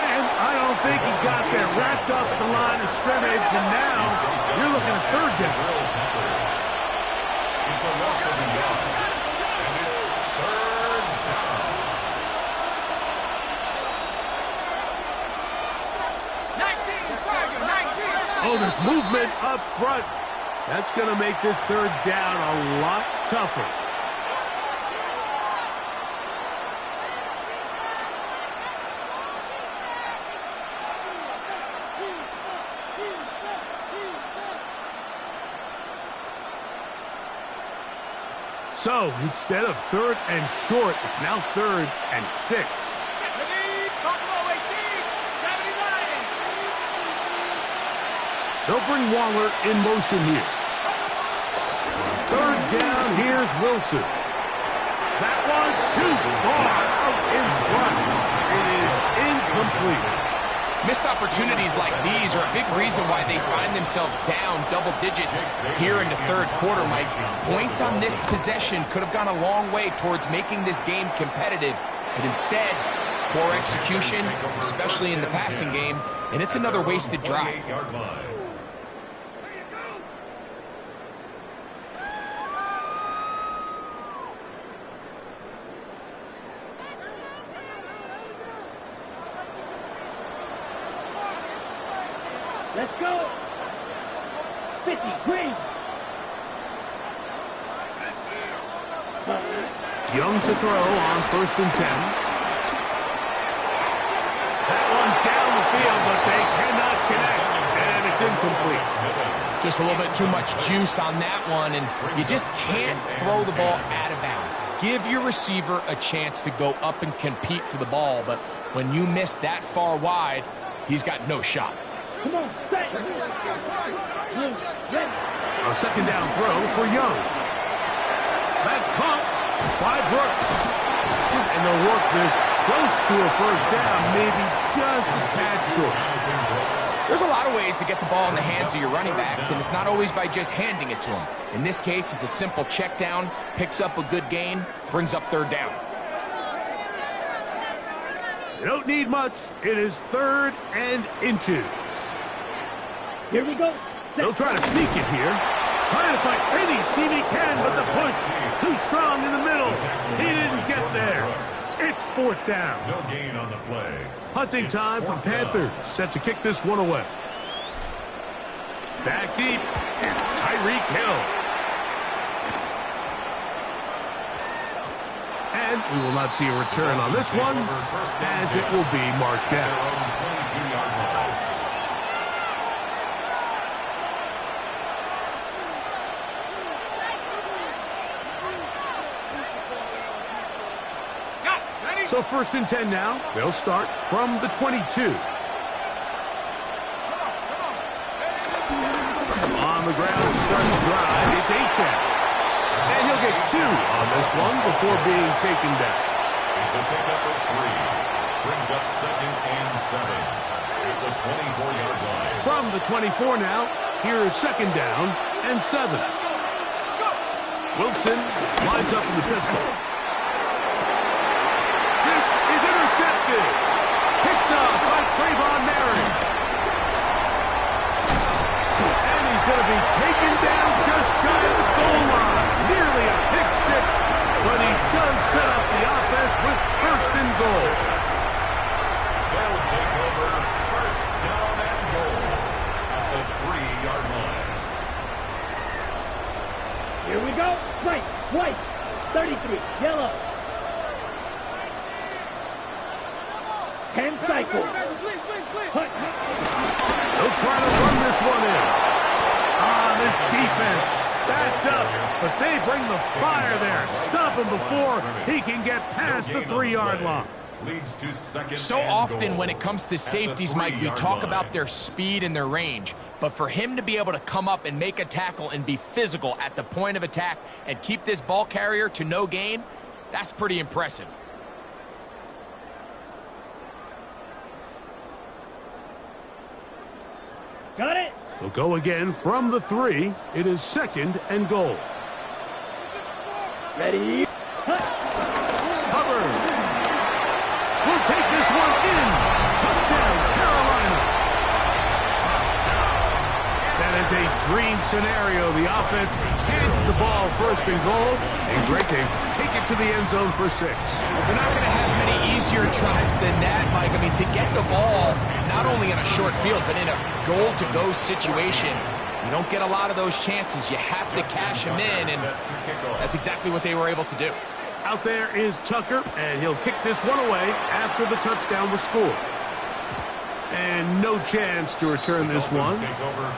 And I don't think he got there. Wrapped up at the line of scrimmage, and now you're looking at third down. It's a loss of a yard, and it's third down. 19 Tiger, 19. Oh, there's movement up front. That's going to make this third down a lot tougher. So, instead of third and short, it's now third and 6. Buffalo 18, 79. They'll bring Waller in motion here. Third down, here's Wilson. That one too far out in front. It is incomplete. Missed opportunities like these are a big reason why they find themselves down double digits here in the third quarter, Mike. Points on this possession could have gone a long way towards making this game competitive, but instead, poor execution, especially in the passing game, and it's another wasted drive. Let's go. 50, green. Young to throw on 1st and 10. That one down the field, but they cannot connect, and it's incomplete. Just a little bit too much juice on that one, and you just can't throw the ball out of bounds. Give your receiver a chance to go up and compete for the ball, but when you miss that far wide, he's got no shot. Come on, set. A second down throw for Young. That's caught by Brooks. And they'll work this close to a first down, maybe just a tad short. There's a lot of ways to get the ball in the hands of your running backs, and it's not always by just handing it to them. In this case, it's a simple check down, picks up a good gain, brings up third down. You don't need much. It is 3rd and inches. Here we go. They'll try to sneak it here. Trying to find any seam he can, but the push too strong in the middle. He didn't get there. It's 4th down. No gain on the play. Hunting time for Panthers. Set to kick this one away. Back deep. It's Tyreek Hill. And we will not see a return on this one, as it will be marked Their down. own 22-yard line. So 1st and 10 now. They'll start from the 22. On the ground to start the drive, it's Achan. And he'll get 2 on this one before being taken down. It's a pickup of 3. Brings up second and 7 at the 24-yard line. From the 24 now, here is 2nd down and 7. Wilson lines up in the pistol. This is intercepted. Picked up by Trayvon Merritt. And he's going to be taken down just shy of the goal line. Nearly a pick 6, but he does set up the offense with 1st and goal. They'll take over 1st down and goal at the 3-yard line. Here we go. Right, white, 33, yellow. 10 cycles. Hut. They'll try to run this one in. This defense backed up, but they bring the fire there. Stop him before he can get past the 3-yard line. Leads to second So and often goal when it comes to at the safeties, Mike, we 3-yard talk line. about their speed and their range. But for him to be able to come up and make a tackle and be physical at the point of attack and keep this ball carrier to no gain, that's pretty impressive. Got it. They'll go again from the 3. It is second and goal. Ready. Hut. Hubbard will take this one in. Touchdown, Carolina. That is a dream scenario. The offense hands the ball first and goal. And great, they take it to the end zone for 6. They're not going to have many easier drives than that, Mike. I mean, to get the ball not only in a short field, but in a goal-to-go situation, you don't get a lot of those chances. You have to cash them in, and that's exactly what they were able to do. Out there is Tucker, and he'll kick this one away after the touchdown was scored. And no chance to return this one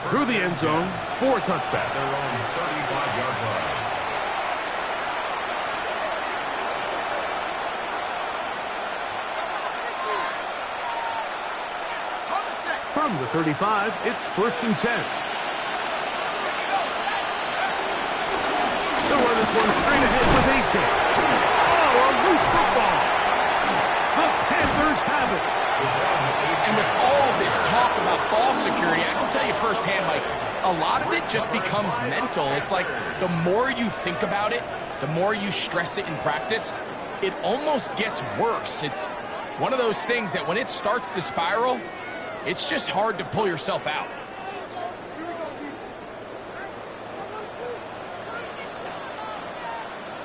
through the end zone for a touchback. Their own 35-yard line. From the 35, it's first and 10. They'll run this one straight ahead with A.J. Oh, a loose football. The Panthers have it. And with all this talk about ball security, I can tell you firsthand, Mike, a lot of it just becomes mental. It's like the more you think about it, the more you stress it in practice, it almost gets worse. It's one of those things that when it starts to spiral, it's just hard to pull yourself out.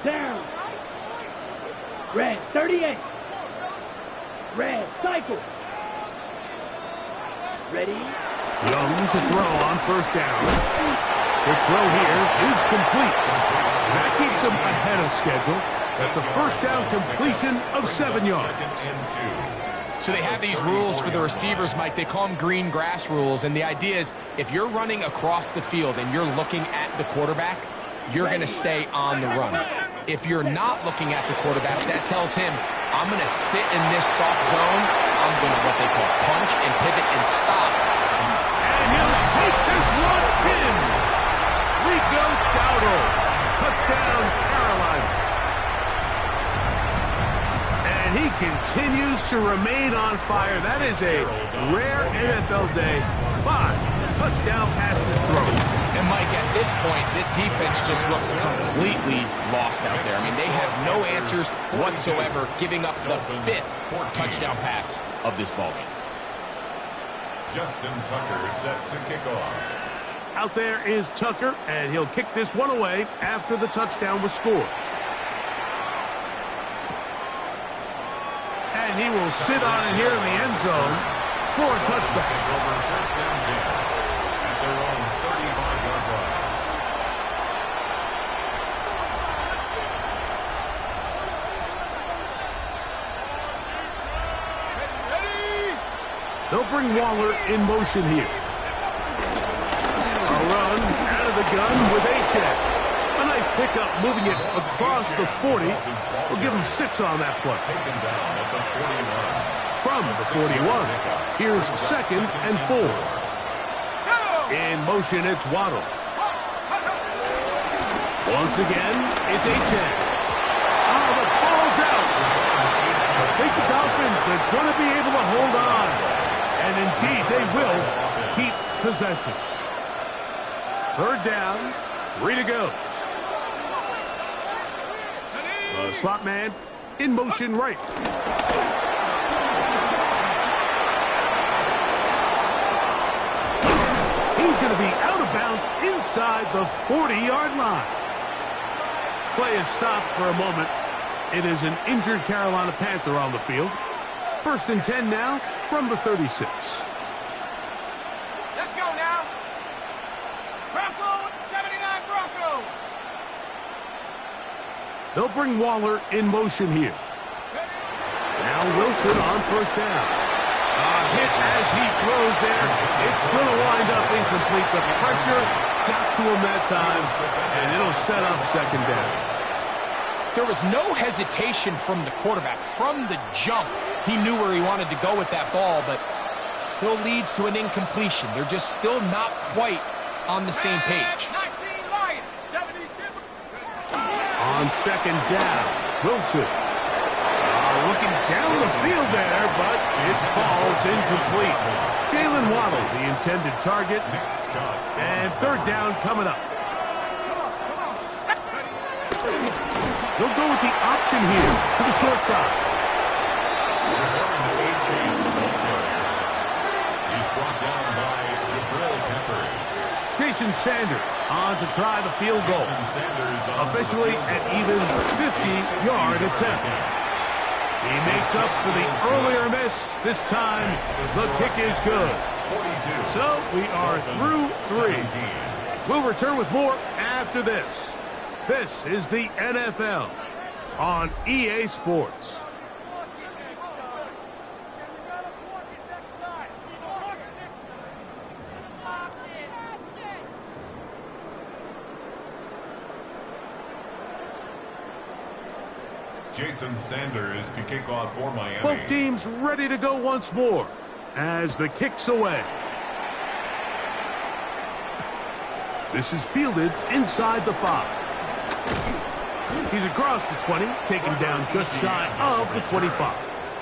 Down. Red, 38. Red, cycle. Ready. Young to throw on first down. The throw here is complete. That keeps him ahead of schedule. That's a first down completion of 7 yards. Second and 2. So they have these rules for the receivers, Mike. They call them green grass rules. And the idea is if you're running across the field and you're looking at the quarterback, you're going to stay on the run. If you're not looking at the quarterback, that tells him, I'm going to sit in this soft zone. I'm going to what they call punch and pivot and stop. And he'll take this one in. Rico Dowdle. Touchdown, Carolina. And he continues to remain on fire. That is a rare NFL day. 5 touchdown passes thrown. And Mike, at this point, the defense just looks completely lost out there. I mean, they have no answers whatsoever, giving up the 5th touchdown pass of this ballgame. Justin Tucker set to kick off. Out there is Tucker, and he'll kick this one away after the touchdown was scored. And he will sit on it here in the end zone for a touchback. Over first and 10 at their own 35-yard line. They'll bring Waller in motion here. A run out of the gun with A-Check. A nice pickup moving it across the 40. We'll give him 6 on that play. Taken down at the 41. From the 41, here's second and 4. In motion, it's Waddle. Once again, it's A-Check. Oh, the ball's out. I think the Dolphins are going to be able to hold on. And indeed, they will keep possession. Third down, 3 to go. The slot man in motion right. He's going to be out of bounds inside the 40-yard line. Play is stopped for a moment. It is an injured Carolina Panther on the field. First and 10 now from the 36. Let's go now. Bronco, 79 Bronco. They'll bring Waller in motion here. Now Wilson on first down. Hit as he throws there. It's going to wind up incomplete. The pressure got to him that time, and it'll set up second down. There was no hesitation from the quarterback. From the jump, he knew where he wanted to go with that ball, but still leads to an incompletion. They're just still not quite on the same page. 19 Lions, 72. On second down, Wilson. Looking down the field there, but its ball's incomplete. Jalen Waddle, the intended target. And third down coming up. They'll go with the option here to the short side. He's brought down by Jabril Peppers. Jason Sanders on to try the field goal. Officially an even 50-yard attempt. He makes up for the earlier miss. This time, the kick is good. So we are through 3. We'll return with more after this. This is the NFL on EA Sports. Jason Sanders to kick off for Miami. Both teams ready to go once more as the kick's away. This is fielded inside the 5. He's across the 20, taken down just shy of the 25.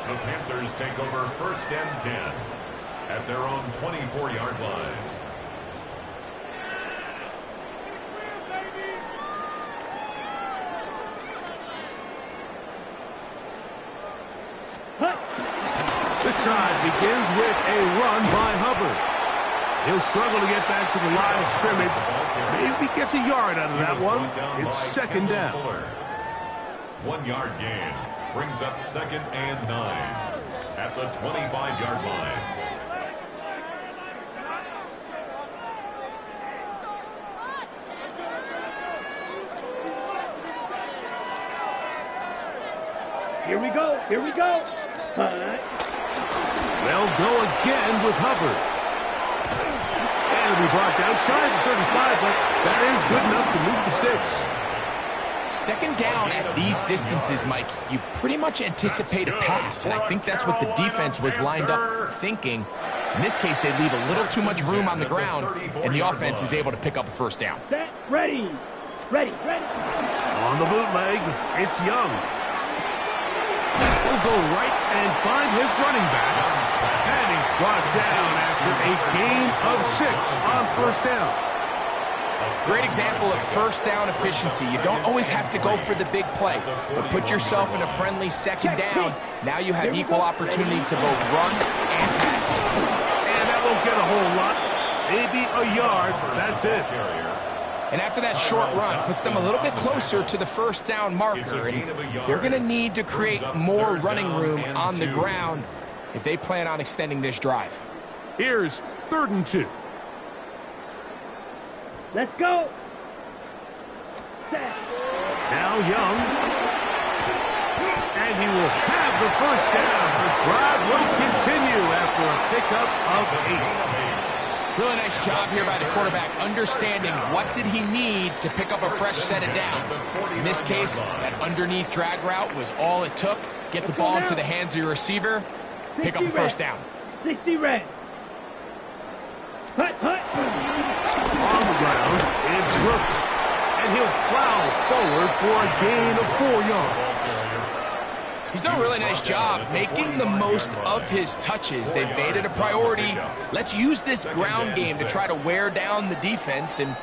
The Panthers take over first and 10 at their own 24-yard line. This drive begins with a run by Hubbard. He'll struggle to get back to the line of scrimmage. Maybe gets a yard out of that one. It's second down. 1 yard gain brings up second and 9 at the 25-yard line. Here we go. Here we go. They'll go again with Hubbard. And it'll be brought down shy of the 35, but that is good enough to move the sticks. Second down at these distances, Mike, you pretty much anticipate a pass, and I think that's what the defense was lined up thinking. In this case, they leave a little too much room on the ground, and the offense is able to pick up a first down. Set, ready. Ready, ready. On the bootleg, it's Young. He'll go right and find his running back. And he's brought down after a gain of 6 on first down. Great example of first down efficiency. You don't always have to go for the big play, but put yourself in a friendly second down. Now you have equal opportunity to both run and pass. And that won't get a whole lot. Maybe a yard. That's it. And after that short run, puts them a little bit closer to the first down marker. And they're going to need to create more running room on the ground if they plan on extending this drive. Here's 3rd and 2. Let's go. Now Young. And he will have the first down. The drive will continue after a pickup of 8. Really nice job here by the quarterback, understanding what did he need to pick up a fresh set of downs. In this case, that underneath drag route was all it took. Get the ball into the hands of your receiver, pick up a first down. 60 red. Hut, hut. On the ground, it's Brooks. And he'll plow forward for a gain of 4 yards. He's done a really nice job making the most of his touches. They've made it a priority. Let's use this ground game to try to wear down the defense. And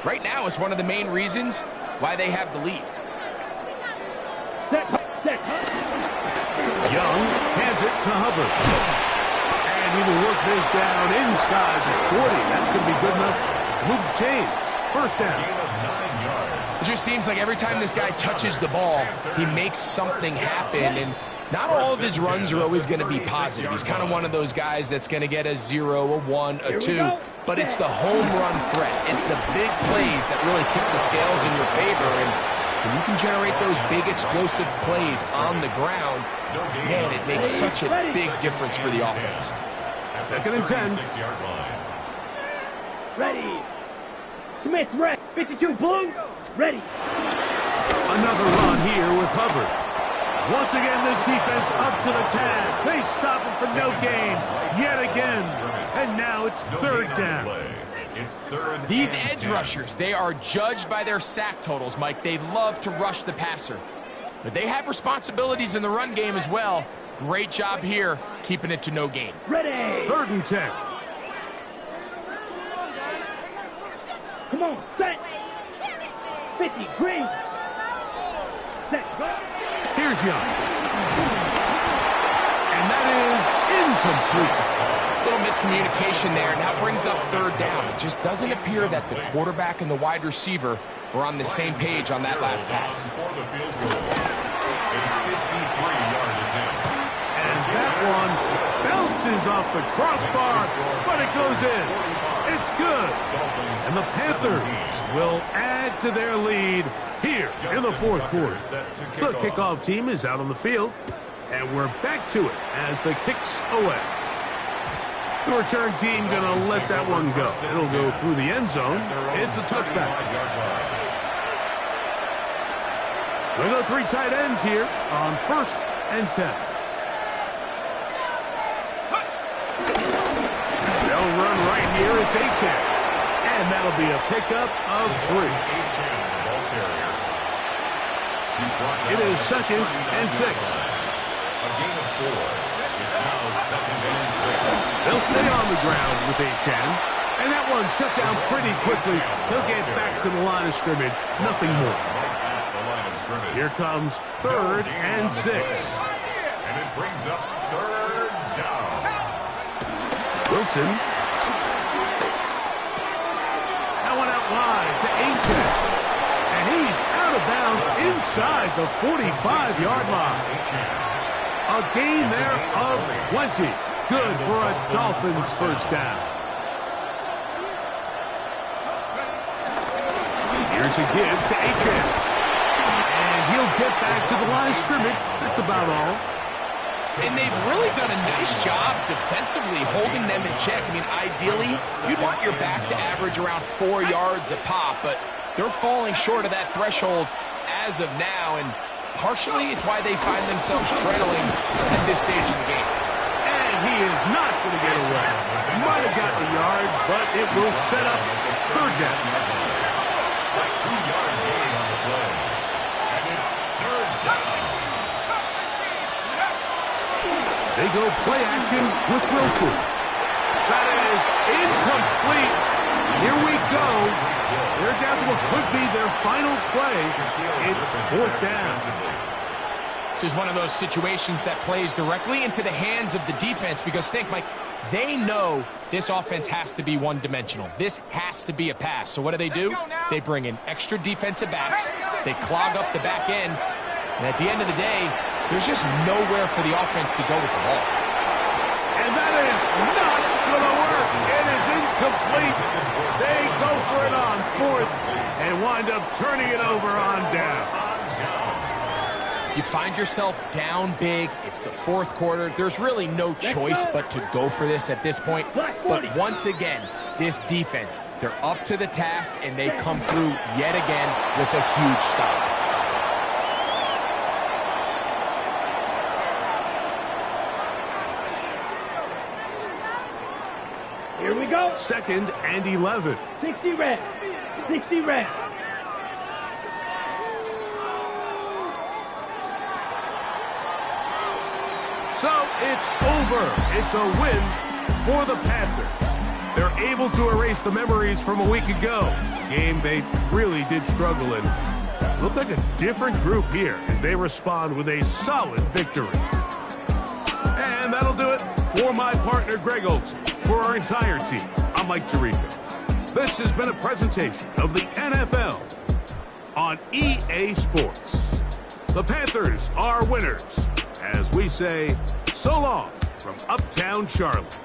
right now, it's one of the main reasons why they have the lead. Young hands it to Hubbard. And he will work this down inside the 40. That's going to be good enough to move the chains. First down. It just seems like every time this guy touches the ball, he makes something happen. And not all of his runs are always going to be positive. He's kind of one of those guys that's going to get a 0, a 1, a 2. But it's the home run threat. It's the big plays that really tip the scales in your favor. And When you can generate those big explosive plays on the ground, man, it makes such a big difference for the offense. Second and 10. 36-yard line. Ready. Smith, red. 52, blue. Ready. Another run here with Hubbard. Once again, this defense up to the task. They stop him for no gain yet again. And now it's third down. It's third. These edge rushers, they are judged by their sack totals, Mike. They love to rush the passer. But they have responsibilities in the run game as well. Great job here, keeping it to no gain. Ready. Third and 10. Come on, set. 50, green. Set, go. Here's Young. And that is incomplete. Little miscommunication there, and that brings up third down. It just doesn't appear that the quarterback and the wide receiver were on the same page on that last pass. For the field goal. A 53-yard attempt. And that one bounces off the crossbar, but it goes in. It's good. And the Panthers will add to their lead here in the fourth quarter. The kickoff team is out on the field, and we're back to it as the kicks away. The return team going to let that one go. It'll go through the end zone. It's a touchback. We go three tight ends here on first and 10. They'll run right here. It's Achane. And that'll be a pickup of 3. It is second and 6. A gain of 4. It's now second and 6. They'll stay on the ground with Achane. And that one shut down pretty quickly. He'll get back to the line of scrimmage. Nothing more. Here comes third and 6. And it brings up third down. Wilson. That one out wide to Achane. And he's out of bounds inside the 45-yard line. A gain there of 20. Good for a Dolphins first down. Here's a give to Achane. And he'll get back to the line of scrimmage. That's about all. And they've really done a nice job defensively holding them in check. I mean, ideally, you'd want your back to average around 4 yards a pop, but they're falling short of that threshold as of now, and partially it's why they find themselves trailing at this stage of the game. And he is not going to get away. Might have gotten a yard, but it will set up third down. A 2-yard gain on the play. And it's third down. They go play action with Wilson. That is incomplete. Here we go. They're down to what could be their final play. It's fourth down. This is one of those situations that plays directly into the hands of the defense because think, Mike, they know this offense has to be one-dimensional. This has to be a pass. So what do? They bring in extra defensive backs. They clog up the back end. And at the end of the day, there's just nowhere for the offense to go with the ball. And that is not going to work. It is incomplete. They go for it on fourth and wind up turning it over on down. You find yourself down big. It's the fourth quarter. There's really no choice but to go for this at this point. But once again, this defense, they're up to the task, and they come through yet again with a huge stop. Here we go. Second and 11. 60 red. 60 red. So it's over. It's a win for the Panthers. They're able to erase the memories from a week ago. Game they really did struggle in. Look like a different group here as they respond with a solid victory. And that'll do it for my partner, Greg Olson. For our entire team, I'm Mike Tirico. This has been a presentation of the NFL on EA Sports. The Panthers are winners, as we say, so long from Uptown Charlotte.